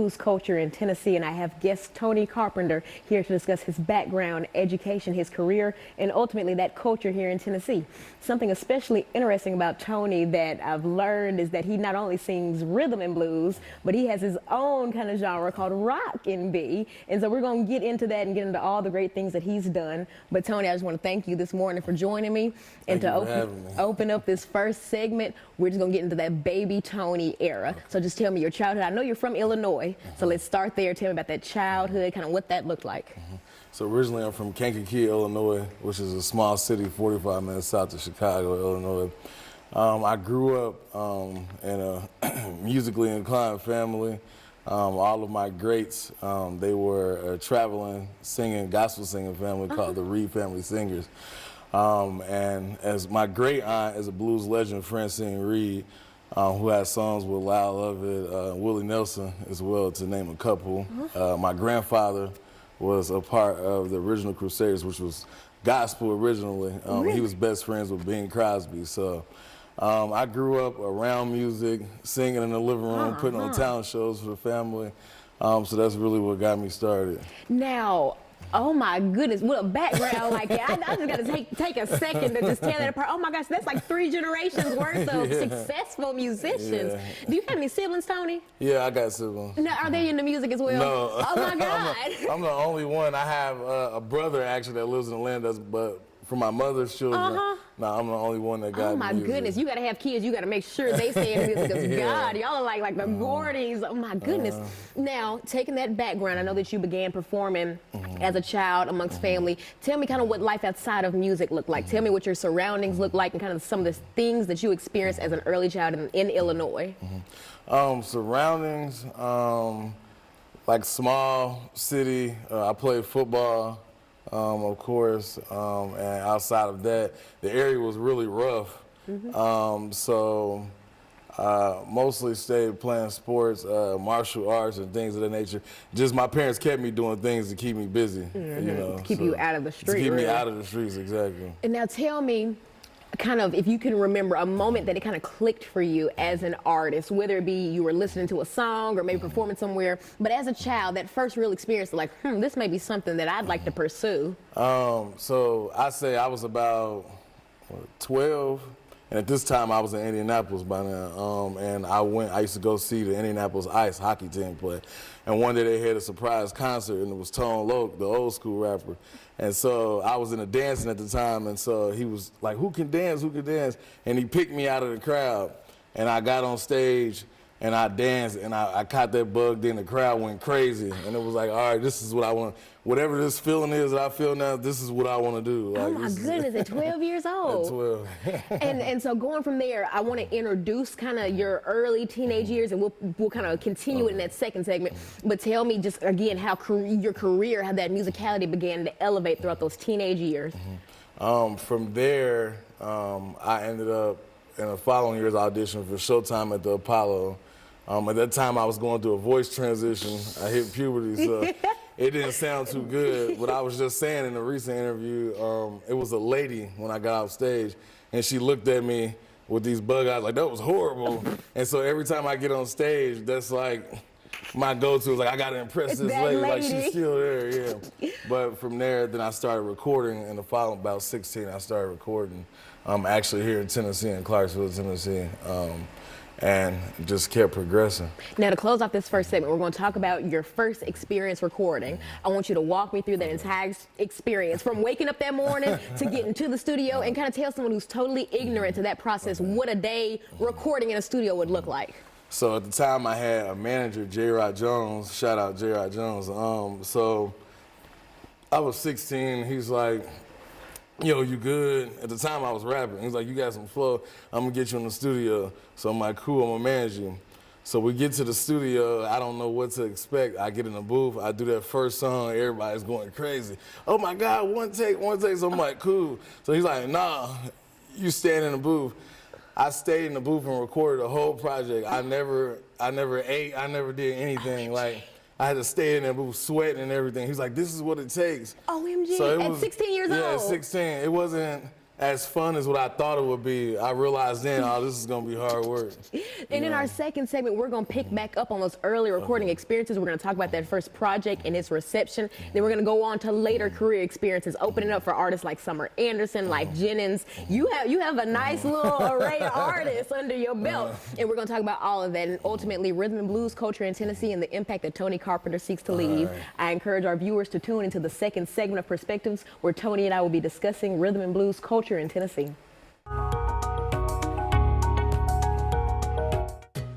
blues culture in Tennessee, and I have guest Tony Carpenter here to discuss his background, education, his career, and ultimately that culture here in Tennessee. Something especially interesting about Tony that I've learned is that he not only sings rhythm and blues, but he has his own kind of genre called rock and B. And so we're going to get into that and get into all the great things that he's done. But Tony, I just want to thank you this morning for joining me and to open up this first segment. We're just going to get into that baby Tony era. So just tell me your childhood. I know you're from Illinois, so let's start there. Tell me about that childhood, kind of what that looked like. So originally I'm from Kankakee, Illinois, which is a small city 45 minutes south of Chicago, Illinois. I grew up in a musically inclined family. All of my greats, they were a traveling, gospel singing family called the Reed Family Singers. And as my great aunt is a blues legend, Francine Reed, who has songs with Lyle Lovett, Willie Nelson as well, to name a couple. My grandfather was a part of the original Crusaders, which was gospel originally. He was best friends with Bing Crosby. So I grew up around music, singing in the living room, putting on talent shows for the family. So that's really what got me started. Now, oh my goodness, what a background like that. I just got to take a second to just tear that apart. Oh my gosh, that's like 3 generations worth of successful musicians. Do you have any siblings, Tony? Yeah, I got siblings. Now, are they into music as well? No. Oh my God. I'm the only one. I have a brother actually that lives in Atlanta, but for my mother's children, I'm the only one that got Oh my music. goodness, you got to have kids. You got to make sure they stay in music. Because God, y'all are like the Gordys. Oh my goodness. Now, taking that background, I know that you began performing as a child amongst family. Tell me kind of what life outside of music looked like. Tell me what your surroundings looked like and kind of some of the things that you experienced as an early child in Illinois. Surroundings, like small city. I played football. Of course, and outside of that, the area was really rough. So mostly stayed playing sports, martial arts and things of that nature. Just my parents kept me doing things to keep me busy. You know, to keep you out of the street. To keep me out of the streets, exactly. And now tell me, kind of, if you can remember a moment that it kind of clicked for you as an artist, whether it be you were listening to a song or maybe performing somewhere, but as a child, that first real experience, like, this may be something that I'd like to pursue. So I say I was about 12, and at this time I was in Indianapolis by now, and I used to go see the Indianapolis Ice hockey team play, and one day they had a surprise concert, and it was Tone Loc, the old school rapper. And so I was in a dancing at the time, and so he was like, who can dance, who can dance? And he picked me out of the crowd, and I got on stage, and I danced, and I caught that bug, then the crowd went crazy. And it was like, all right, this is what I want. Whatever this feeling is that I feel now, this is what I want to do. Oh like, my goodness, at 12 years old. At 12. and so going from there, I want to introduce kind of your early teenage years, and we'll kind of continue it in that second segment. But tell me just again how your career, how that musicality began to elevate throughout those teenage years. From there, I ended up in the following year's audition for Showtime at the Apollo. At that time, I was going through a voice transition. I hit puberty, so it didn't sound too good. But I was just saying in a recent interview, it was a lady when I got off stage, and she looked at me with these bug eyes like, that was horrible. And so every time I get on stage, that's like my go-to is like, I got to impress this lady. Like, she's still there, yeah. But from there, then I started recording. In the following, about 16, I started recording, actually here in Tennessee, in Clarksville, Tennessee. And just kept progressing. Now, to close off this first segment, we're going to talk about your first experience recording. I want you to walk me through that entire experience, from waking up that morning to getting to the studio, and kind of tell someone who's totally ignorant to that process what a day recording in a studio would look like. So at the time, I had a manager, J-Rod Jones. Shout out J-Rod Jones. So I was 16. He's like, yo, you good? At the time, I was rapping. He's like, you got some flow. I'm going to get you in the studio. So I'm like, cool, I'm going to manage you. So we get to the studio. I don't know what to expect. I get in the booth. I do that first song. Everybody's going crazy. Oh, my God, one take, one take. So I'm like, cool. So he's like, nah, you stand in the booth. I stayed in the booth and recorded the whole project. I never ate. I never did anything. Like, I had to stay in there, booth, sweating and everything. He's like, this is what it takes. OMG, so at 16 years old? Yeah, at 16. It wasn't as fun as what I thought it would be. I realized then, oh, this is gonna be hard work. And in our second segment, we're gonna pick back up on those early recording experiences. We're gonna talk about that first project and its reception. Then we're gonna go on to later career experiences, opening up for artists like Summer Anderson, like Jennings. You have a nice little array of artists under your belt, and we're gonna talk about all of that, and ultimately rhythm and blues culture in Tennessee and the impact that Tony Carpenter seeks to leave. I encourage our viewers to tune into the second segment of Perspectives, where Tony and I will be discussing rhythm and blues culture in Tennessee.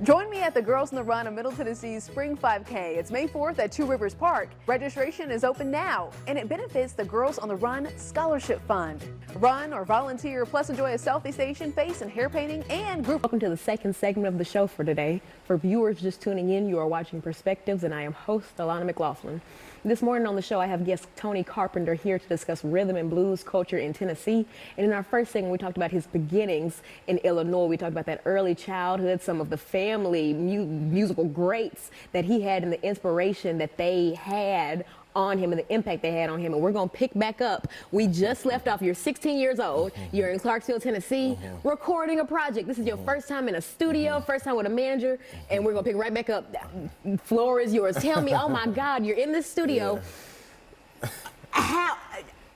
Join me at the Girls on the Run of Middle Tennessee's Spring 5K. It's May 4th at Two Rivers Park. Registration is open now, and it benefits the Girls on the Run Scholarship Fund. Run or volunteer, plus enjoy a selfie station, face and hair painting, and group. Welcome to the second segment of the show for today. For viewers just tuning in, you are watching Perspectives, and I am host Alana McLaughlin. This morning on the show, I have guest Tony Carpenter here to discuss rhythm and blues culture in Tennessee. And in our first segment, we talked about his beginnings in Illinois. We talked about that early childhood, some of the family musical greats that he had, and the inspiration that they had on him and the impact they had on him. And we're going to pick back up. We just left off. You're 16 years old. You're in Clarksville, Tennessee, recording a project. This is your first time in a studio, first time with a manager, and we're going to pick right back up. Floor is yours. Tell me, oh my God, you're in this studio. How?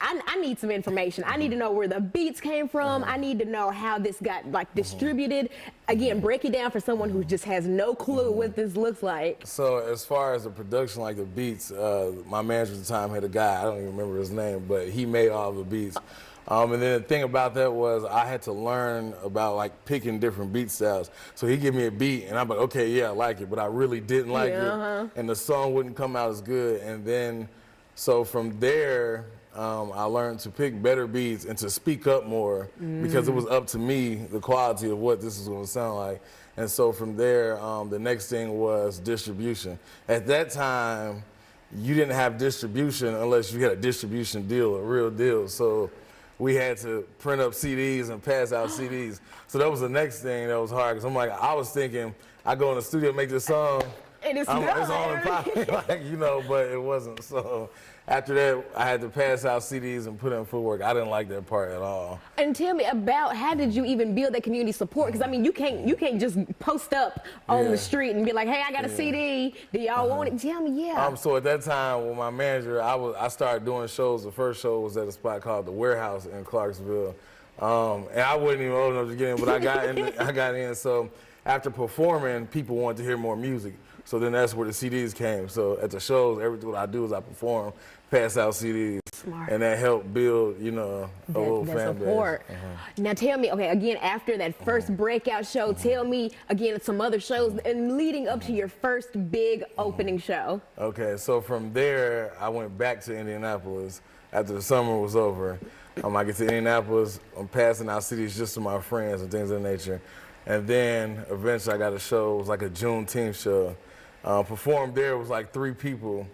I need some information. I need to know where the beats came from. I need to know how this got like distributed. Again, break it down for someone who just has no clue what this looks like. So as far as the production, like the beats, my manager at the time had a guy, I don't even remember his name, but he made all the beats. And then the thing about that was I had to learn about like picking different beat styles. So he'd give me a beat and I'm like, okay, yeah, I like it, but I really didn't like it. And the song wouldn't come out as good. And then, so from there, I learned to pick better beats and to speak up more because it was up to me, the quality of what this was going to sound like. And so from there, the next thing was distribution. At that time, you didn't have distribution unless you had a distribution deal, a real deal. So we had to print up CDs and pass out CDs. So that was the next thing that was hard because I'm like, I was thinking, I go in the studio, make this song, and it's on and popping, like, you know, but it wasn't. So after that, I had to pass out CDs and put in footwork. I didn't like that part at all. And tell me about how did you even build that community support? Because I mean, you can't just post up on the street and be like, hey, I got a CD. Do y'all want it? Tell me, So at that time, with my manager, I started doing shows. The first show was at a spot called The Warehouse in Clarksville, and I wasn't even old enough to get in, but I got in. I got in. So after performing, people wanted to hear more music. So then that's where the CDs came. So at the shows, everything what I do is I perform, pass out CDs. Smart. And that helped build, you know, a little fan support. base. Now tell me, okay, again, after that first breakout show, tell me, again, some other shows and leading up to your first big opening show. Okay, so from there, I went back to Indianapolis after the summer was over. I get to Indianapolis, I'm passing out CDs just to my friends and things of that nature. And then eventually I got a show, it was like a Juneteenth show. Performed there was like 3 people.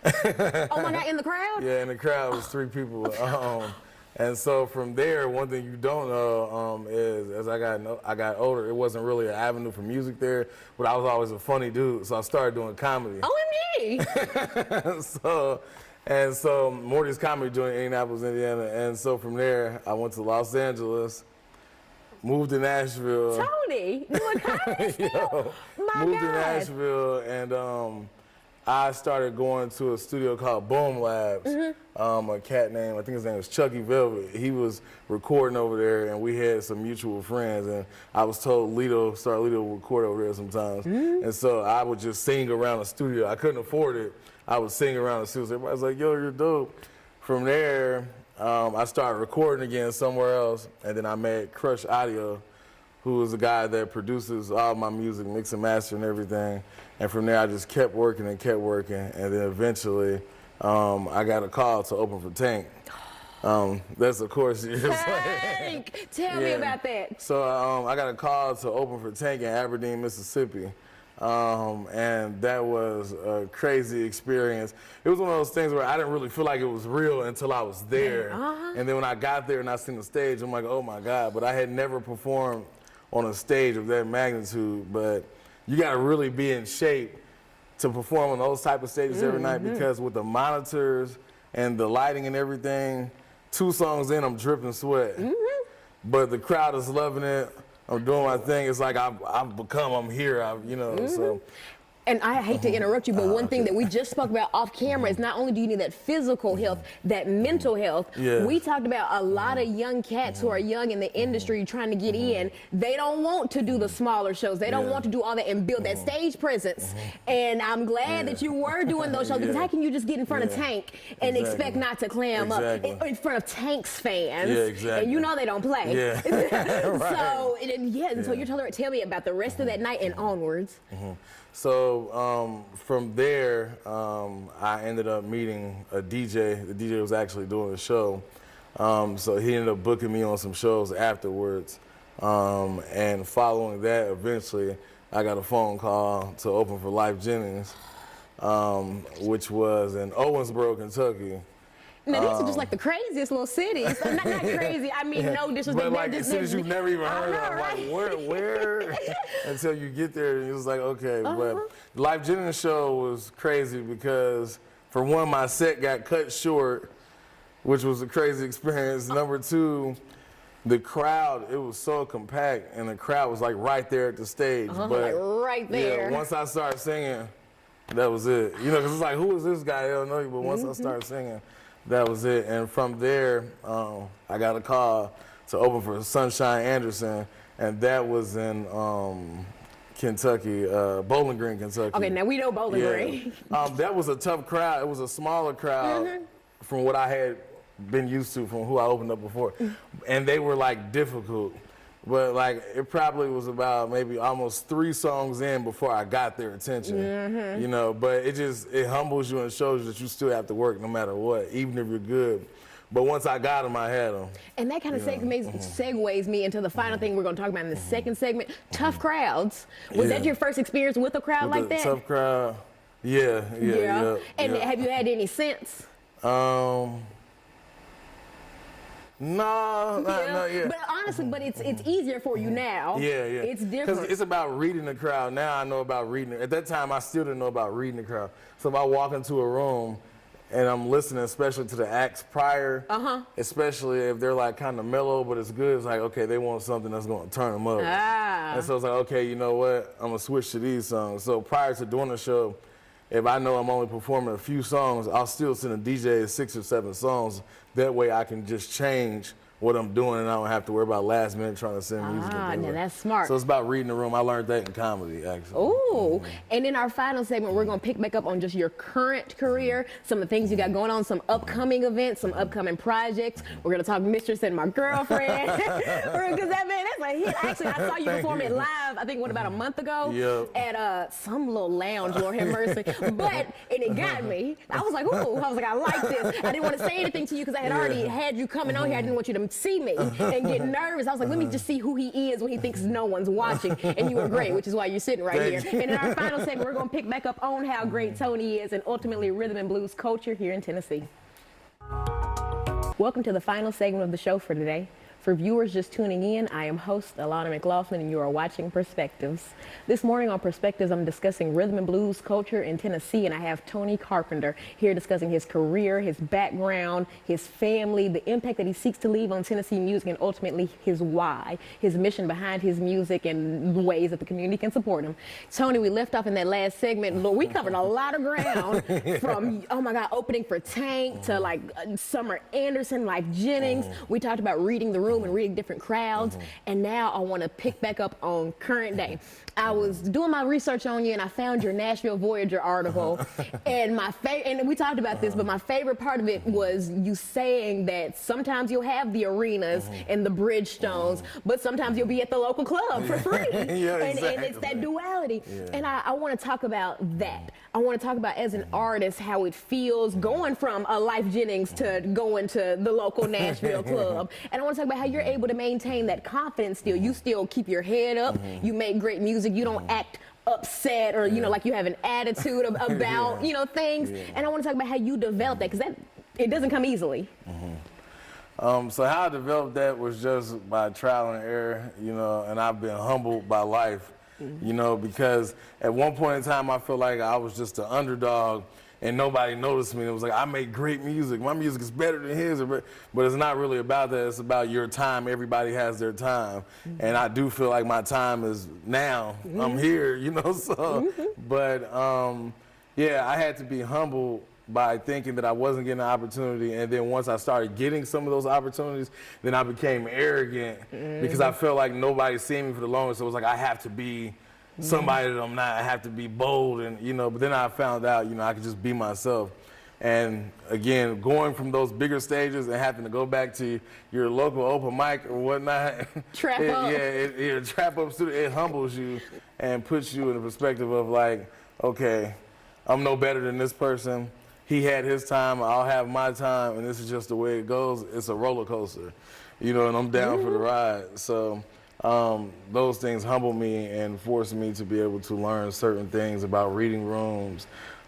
Oh my God, in the crowd? Yeah, in the crowd was 3 people. And so from there, one thing you don't know is as I got older, it wasn't really an avenue for music there, but I was always a funny dude, so I started doing comedy. OMG! So Morty's Comedy joint in Indianapolis, Indiana. And so from there, I went to Los Angeles, moved to Nashville. Tony, doing comedy still? My moved God. to Nashville, and I started going to a studio called Boom Labs. A cat named, I think his name was Chucky Velvet. He was recording over there, and we had some mutual friends. And I was told Lito would record over there sometimes. And so I would just sing around the studio. I couldn't afford it. I would sing around the studio. Everybody was like, yo, you're dope. From there, I started recording again somewhere else, and then I met Crush Audio, who was the guy that produces all my music, mix and master and everything. And from there, I just kept working, and then eventually, I got a call to open for Tank. That's, of course, years later. Tank! Tell me about that. So I got a call to open for Tank in Aberdeen, Mississippi. And that was a crazy experience. It was one of those things where I didn't really feel like it was real until I was there. And then when I got there and I seen the stage, I'm like, oh my God. But I had never performed on a stage of that magnitude. But you got to really be in shape to perform on those type of stages every night, because with the monitors and the lighting and everything, 2 songs in, I'm dripping sweat. But the crowd is loving it. I'm doing my thing. It's like I'm here, you know, so. And I hate to interrupt you, but one thing that we just spoke about off camera is not only do you need that physical health, that mental health. Yeah. We talked about a lot of young cats who are young in the industry trying to get in. They don't want to do the smaller shows. They don't want to do all that and build that stage presence. And I'm glad that you were doing those shows, because how can you just get in front of Tank and expect not to clam up in front of Tank's fans? And you know they don't play. So, so you're tell me about the rest of that night and onwards. So from there, I ended up meeting a DJ. The DJ was actually doing a show. So he ended up booking me on some shows afterwards. And following that, eventually, I got a phone call to open for Life Jennings, which was in Owensboro, Kentucky. Now, these are just like the craziest little cities. Not crazy, I mean, no disrespect. But like cities you've never even heard of, right? like where? Until you get there, and it was like, okay. But the Life Jennings show was crazy because, for one, my set got cut short, which was a crazy experience. Number 2, the crowd, it was so compact, and the crowd was like right there at the stage. But like right there. Yeah, once I started singing, that was it. You know, because it's like, who is this guy? I don't know you. But once I started singing, that was it. And from there, I got a call to open for Sunshine Anderson, and that was in Kentucky, Bowling Green, Kentucky. Okay, now we know Bowling Green. That was a tough crowd. It was a smaller crowd from what I had been used to from who I opened up before. And they were like difficult. But like, it probably was about maybe almost 3 songs in before I got their attention, you know, but it humbles you and shows you that you still have to work no matter what, even if you're good. But once I got them, I had them. And that kind of segues me into the final thing we're going to talk about in the second segment, tough crowds. Was that your first experience with a crowd like that? Tough crowd, yeah. And have you had any since? No, not yet. But honestly, it's easier for you now. Yeah. It's different. Because it's about reading the crowd. Now I know about reading it. At that time, I still didn't know about reading the crowd. So if I walk into a room and I'm listening, especially to the acts prior, especially if they're like kind of mellow, but it's good, it's like, okay, they want something that's going to turn them up. And so it's like, okay, you know what? I'm going to switch to these songs. So prior to doing the show, if I know I'm only performing a few songs, I'll still send a DJ 6 or 7 songs. That way I can just change what I'm doing, and I don't have to worry about last minute trying to send music. Now that's smart. So it's about reading the room. I learned that in comedy, actually. Ooh. And in our final segment, we're going to pick back up on just your current career, some of the things you got going on, some upcoming events, some upcoming projects. We're going to talk Mistress and My Girlfriend. Because that's a hit. Actually, I saw you perform it live, I think, about a month ago at some little lounge, Lord have mercy. And it got me. I was like, ooh. I was like, I like this. I didn't want to say anything to you because I had already had you coming on here. I didn't want you to see me and get nervous. I was like, let me just see who he is when he thinks no one's watching. And you were great, which is why you're sitting right here. And in our final segment, we're going to pick back up on how great Tony is and ultimately rhythm and blues culture here in Tennessee. Welcome to the final segment of the show for today. For viewers just tuning in, I am host Alana McLaughlin, and you are watching Perspectives. This morning on Perspectives, I'm discussing rhythm and blues culture in Tennessee, and I have Tony Carpenter here discussing his career, his background, his family, the impact that he seeks to leave on Tennessee music, and ultimately his why, his mission behind his music, and ways that the community can support him. Tony, we left off in that last segment. We covered a lot of ground from, oh my God, opening for Tank to like Summer Anderson, Life Jennings. We talked about reading the room and reading different crowds, and now I want to pick back up on current day. I was doing my research on you, and I found your Nashville Voyager article, and and we talked about this, but my favorite part of it was you saying that sometimes you'll have the arenas and the Bridgestones, but sometimes you'll be at the local club for free. And it's that duality. And I want to talk about that. I want to talk about, as an artist, how it feels going from a Life Jennings to going to the local Nashville club. And I want to talk about how you're able to maintain that confidence still. You still keep your head up. You make great music. You don't act upset or, you know, like you have an attitude about, you know, things. And I want to talk about how you develop that, because it doesn't come easily. So how I developed that was just by trial and error, you know, and I've been humbled by life, you know, because at one point in time I felt like I was just an underdog and nobody noticed me. It was like, I make great music. My music is better than his. But it's not really about that. It's about your time. Everybody has their time. And I do feel like my time is now. I'm here, you know, so. But, yeah, I had to be humble by thinking that I wasn't getting an opportunity, and then once I started getting some of those opportunities, then I became arrogant because I felt like nobody seen me for the longest. So it was like I have to be somebody that I'm not. I have to be bold, and you know. But then I found out, you know, I could just be myself. And again, going from those bigger stages and having to go back to your local open mic or whatnot, Trap up. Yeah, trap up studio. It humbles you and puts you in the perspective of like, okay, I'm no better than this person. He had his time, I'll have my time, and this is just the way it goes. It's a roller coaster, you know, and I'm down for the ride. So those things humble me and force me to be able to learn certain things about reading rooms.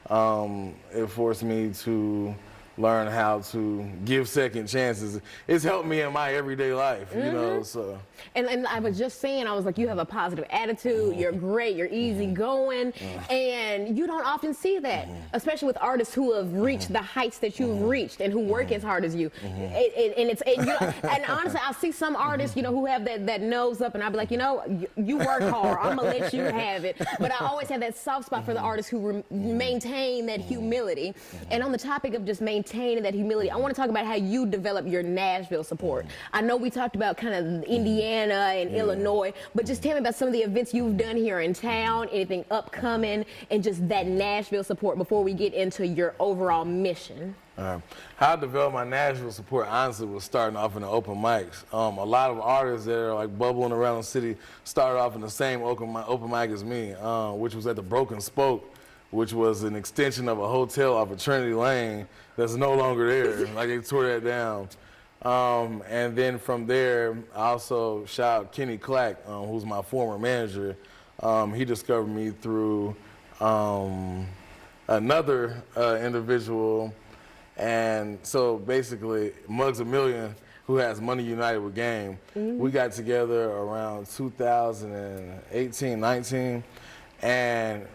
It forced me to learn how to give second chances. It's helped me in my everyday life, you know, so. And I was just saying, I was like, you have a positive attitude, you're great, you're easygoing, and you don't often see that, especially with artists who have reached the heights that you've reached and who work as hard as you. And honestly, I see some artists, you know, who have that nose up, and I'll be like, you know, you work hard, I'm gonna let you have it. But I always have that soft spot for the artists who maintain that humility. And on the topic of just maintaining that humility, I want to talk about how you develop your Nashville support. I know we talked about kind of Indiana and Illinois, but just tell me about some of the events you've done here in town, anything upcoming, and just that Nashville support before we get into your overall mission. How I developed my Nashville support, honestly, was starting off in the open mics. A lot of artists that are like bubbling around the city started off in the same open mic as me, which was at the Broken Spoke, which was an extension of a hotel off of Trinity Lane that's no longer there. Like, they tore that down. And then from there, I also shout out Kenny Clack, who's my former manager. He discovered me through another individual. And so basically, Muggs A Million, who has Money United with Game, we got together around 2018, 19, and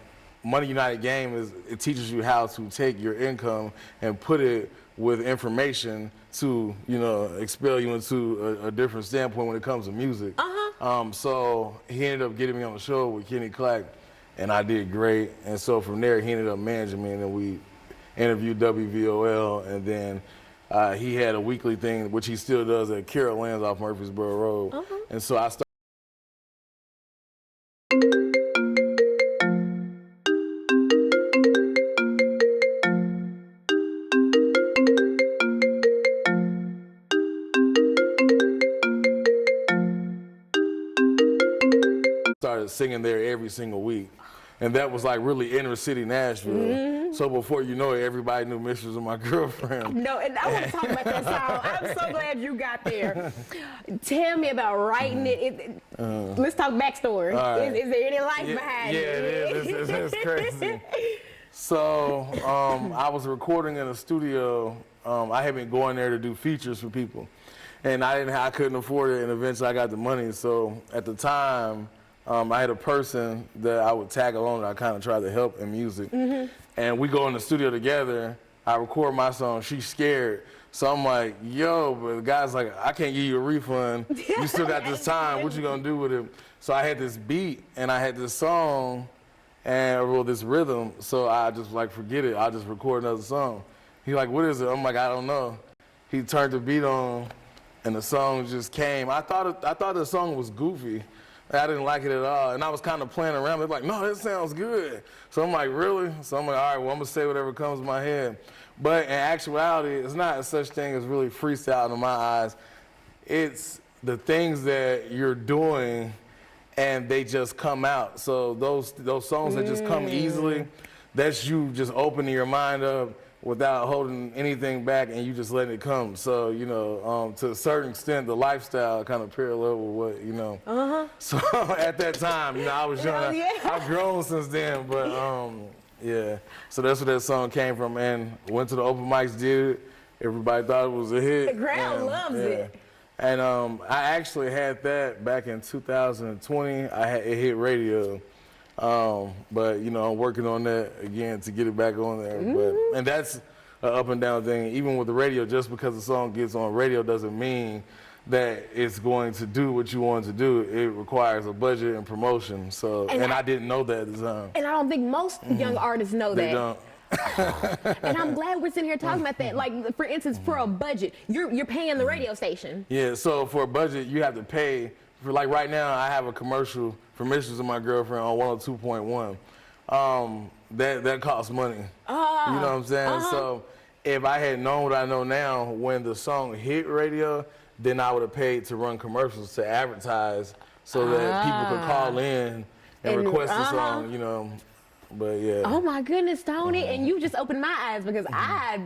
Money United Game it teaches you how to take your income and put it with information to, you know, expel you into a different standpoint when it comes to music. So he ended up getting me on the show with Kenny Clack, and I did great. And so from there, he ended up managing me, and then we interviewed WVOL, and then he had a weekly thing, which he still does at Carol Land's off Murfreesboro Road. And so I started singing there every single week. And that was like really inner city Nashville. So before you know it, everybody knew Mistress was my girlfriend. No, and I want to talk about that song. I'm so glad you got there. Tell me about writing it. Let's talk backstory. Right. Is there any life behind it? Yeah, it is. It's crazy. So I was recording in a studio. I had been going there to do features for people. And I couldn't afford it, and eventually I got the money. So at the time, I had a person that I would tag along that I kind of tried to help in music. And we go in the studio together. I record my song. She's scared. So I'm like, yo, but the guy's like, I can't give you a refund. You still got this time. What you gonna do with it? So I had this beat and I had this song and well, this rhythm. So I just like, forget it. I'll just record another song. He like, what is it? I'm like, I don't know. He turned the beat on and the song just came. I thought the song was goofy. I didn't like it at all, and I was kind of playing around. They're like, no, that sounds good. So I'm like, really? So I'm like, all right, well, I'm going to say whatever comes to my head. But in actuality, it's not such thing as really freestyle in my eyes. It's the things that you're doing, and they just come out. So those songs that just come easily, that's you just opening your mind up without holding anything back, and you just letting it come. So, you know, to a certain extent, the lifestyle kind of parallel with what, you know. So at that time, you know, I was young. I've grown since then, but yeah. So that's where that song came from, and went to the open mics, did it. Everybody thought it was a hit. The crowd loves it. And I actually had that back in 2020. It hit radio. But you know, I'm working on that again to get it back on there. And that's an up and down thing. Even with the radio, just because the song gets on radio doesn't mean that it's going to do what you want to do. It requires a budget and promotion. So, and I didn't know that at the time. And I don't think most young artists know They that. don't. And I'm glad we're sitting here talking about that. Like, for instance, for a budget, you're paying the radio station. Yeah, so for a budget, you have to pay. For like right now, I have a commercial for Mrs. and My Girlfriend on 102.1. That costs money. You know what I'm saying? So if I had known what I know now when the song hit radio, then I would have paid to run commercials to advertise so that people could call in and request a song, you know. But yeah. Oh my goodness, Tony, and you just opened my eyes because I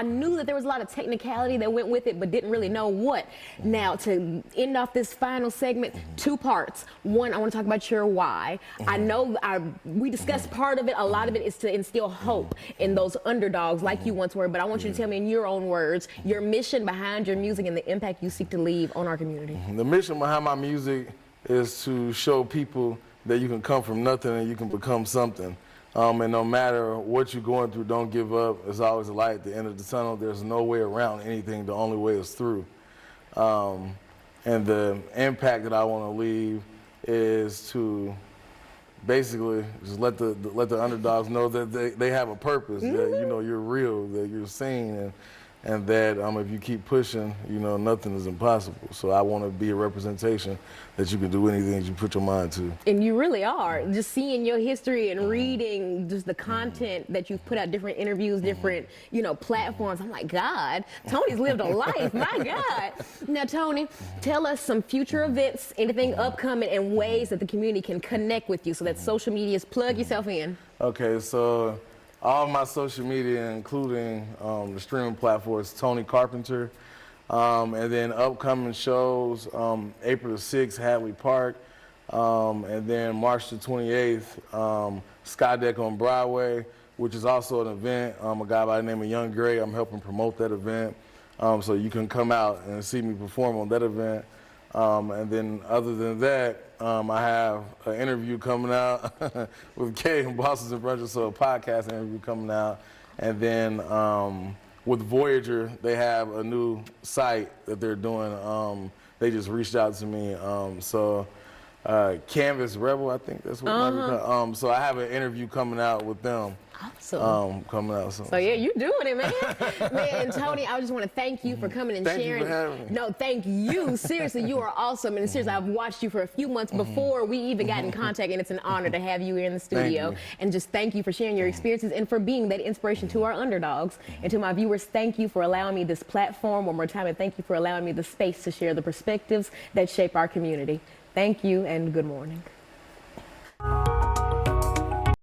knew that there was a lot of technicality that went with it, but didn't really know what. Now, to end off this final segment, 2 parts. One, I want to talk about your why. I know we discussed part of it. A lot of it is to instill hope in those underdogs like you once were, but I want you to tell me in your own words, your mission behind your music and the impact you seek to leave on our community. The mission behind my music is to show people that you can come from nothing and you can become something. And no matter what you're going through, don't give up. There's always a light at the end of the tunnel. There's no way around anything. The only way is through. And the impact that I want to leave is to basically just let the underdogs know that they have a purpose, that you know you're real, that you're seen, and that if you keep pushing, you know, nothing is impossible. So I want to be a representation that you can do anything that you put your mind to. And you really are. Just seeing your history and reading just the content that you've put out, different interviews, different, you know, platforms. I'm like, God, Tony's lived a life. My God. Now, Tony, tell us some future events, anything upcoming, and ways that the community can connect with you. So that social medias, plug yourself in. Okay, so all my social media, including the streaming platforms, Tony Carpenter. And then upcoming shows, April the 6th, Hadley Park. And then March the 28th, Skydeck on Broadway, which is also an event. A guy by the name of Young Gray, I'm helping promote that event. So you can come out and see me perform on that event. And then other than that, I have an interview coming out with Kay and Bosses and Brunches, so a podcast interview coming out. And then with Voyager, they have a new site that they're doing. They just reached out to me. Canvas Rebel, I think that's what it might be called. So I have an interview coming out with them. Awesome. Coming out soon. So yeah, you're doing it, man. Man, Tony, I just want to thank you for coming and sharing. Thank you for having me. No, thank you. Seriously, you are awesome. And seriously, I've watched you for a few months before we even got in contact, and it's an honor to have you here in the studio. Thank you. And just thank you for sharing your experiences and for being that inspiration to our underdogs. And to my viewers, thank you for allowing me this platform one more time, and thank you for allowing me the space to share the perspectives that shape our community. Thank you, and good morning.